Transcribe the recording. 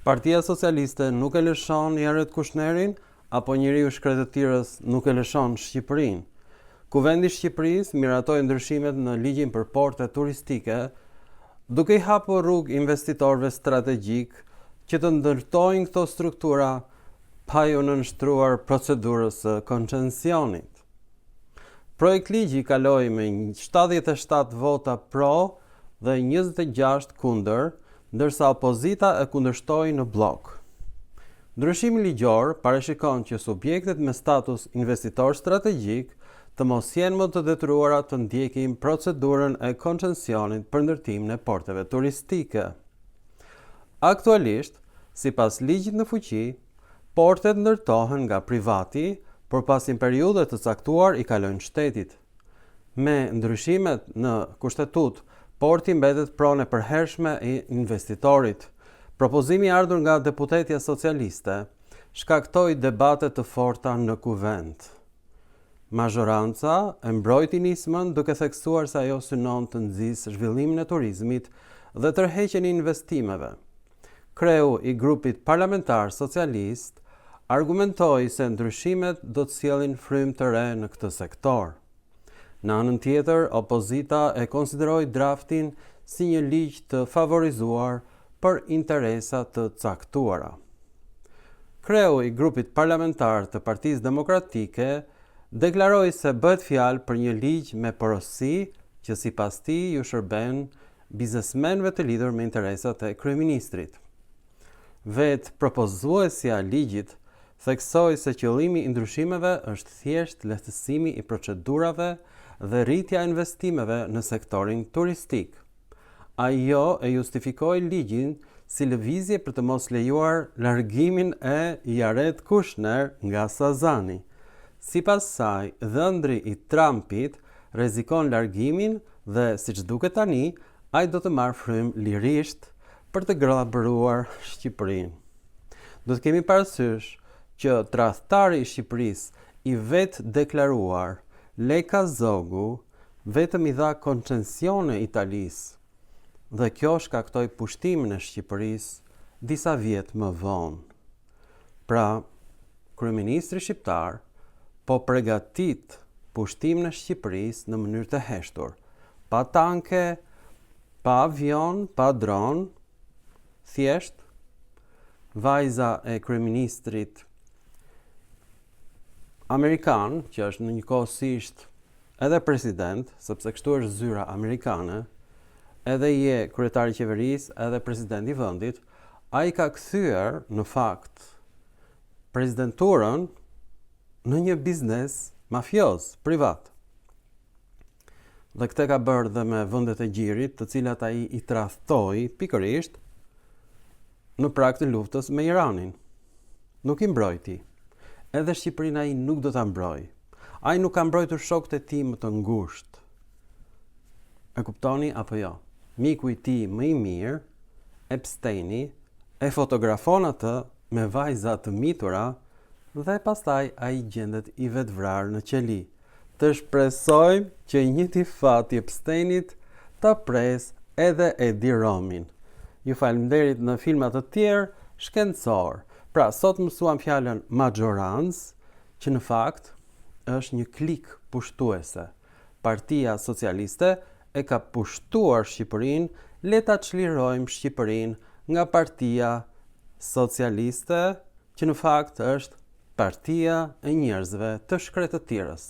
Partia Socialiste nuk e lëshon Jaret Kushnerin, apo njeriu shkretëtirës nuk e lëshon Shqipërinë. Kuvendi i Shqipërisë miratoi ndryshimet në ligjin për porte turistike, duke i hapur rrugë investitorëve strategjik që të ndërtojnë këto struktura pa ju nënshtruar procedurës së koncesionit. Projekt ligji kaloi me 77 vota pro dhe 26 kundër, ndërsa opozita e kundërshtoi në blok. Ndryshimi ligjor parashikon që subjektet me status investitor strategjik të mos jenë më të detyruara të ndjekin procedurën e koncesionit për ndërtimin e porteve turistike. Aktualisht, sipas ligjit në fuqi, portet ndërtohen nga privati, por pas një periudhe të caktuar i kalojnë shtetit. Me ndryshimet në kushtetut, porti mbetet pronë e përhershme e investitorit. Propozimi i ardhur nga deputetja socialiste shkaktoi debate të forta në kuvend. Mazhoranca e mbrojti nismën duke theksuar se ajo synon të nxjisë zhvillimin e turizmit dhe tërheqjen e investimeve. Kreu i grupit parlamentar socialist argumentoi se ndryshimet do të sjellin frymë të re në këtë sektor. Në anën tjetër, opozita e konsideroi draftin si një ligj të favorizuar për interesa të caktuara. Kreu i grupit parlamentar të Partisë Demokratike deklaroi se bëhet fjalë për një ligj me porosi që sipas tij ju shërben biznesmenëve të lidhur me interesat e kryeministrit. Vetë propozuesja e ligjit theksoi se qëllimi i ndryshimeve është thjesht lehtësimi i procedurave dhe rritja e investimeve në sektorin turistik. Ajo e justifikoi ligjin si lëvizje për të mos lejuar largimin e Jaret Kushner nga Sazani. Sipas saj, dhëndri i Trumpit rrezikon largimin dhe, siç duket tani, ai do të marrë frymë lirisht për të grabëruar Shqipërinë. Do të kemi parasysh që tradhtari i Shqipërisë i vetë deklaruar Leka Zogu vetëm i dha koncesione Italisë dhe kjo shkaktoi pushtimin e Shqipërisë disa vjet më vonë. Pra, kryeministri shqiptar po përgatit pushtimin e Shqipërisë në mënyrë të heshtur, pa tanke, pa avion, pa dron, thjesht vajza e kryeministrit Amerikan, që është në njëkohësisht edhe president, sepse kështu është zyra amerikane, edhe je kryetari i qeverisë, edhe presidenti i vendit, ai ka kthyer në fakt presidenturën në një biznes mafioz, privat. Dhe këtë ka bërë dhe me vendet e gjirit, të cilat ai i tradhtoi pikërisht në prag të luftës me Iranin. Nuk i mbrojti. Edhe Shqipërinë ai nuk do ta mbroj. Ai nuk ka mbrojtur shokët e tij më të ngushtë. E kuptoni apo jo? Miku i tij më i mirë, Epsteini, e fotografon atë me vajza të mitura dhe pastaj ai gjendet i vetvrarë në qeli. Të shpresojmë që njëti fat i Epsteinit ta pres edhe Edi Romin. Ju falemnderit në filmat të tjerë shkencor. Pra, sot mësuam fjalën mazhorancë, që në fakt është një klik pushtuese. Partia Socialiste e ka pushtuar Shqipërinë, le ta çlirojmë Shqipërinë nga Partia Socialiste, që në fakt është partia e njerëzve të shkretëtirës.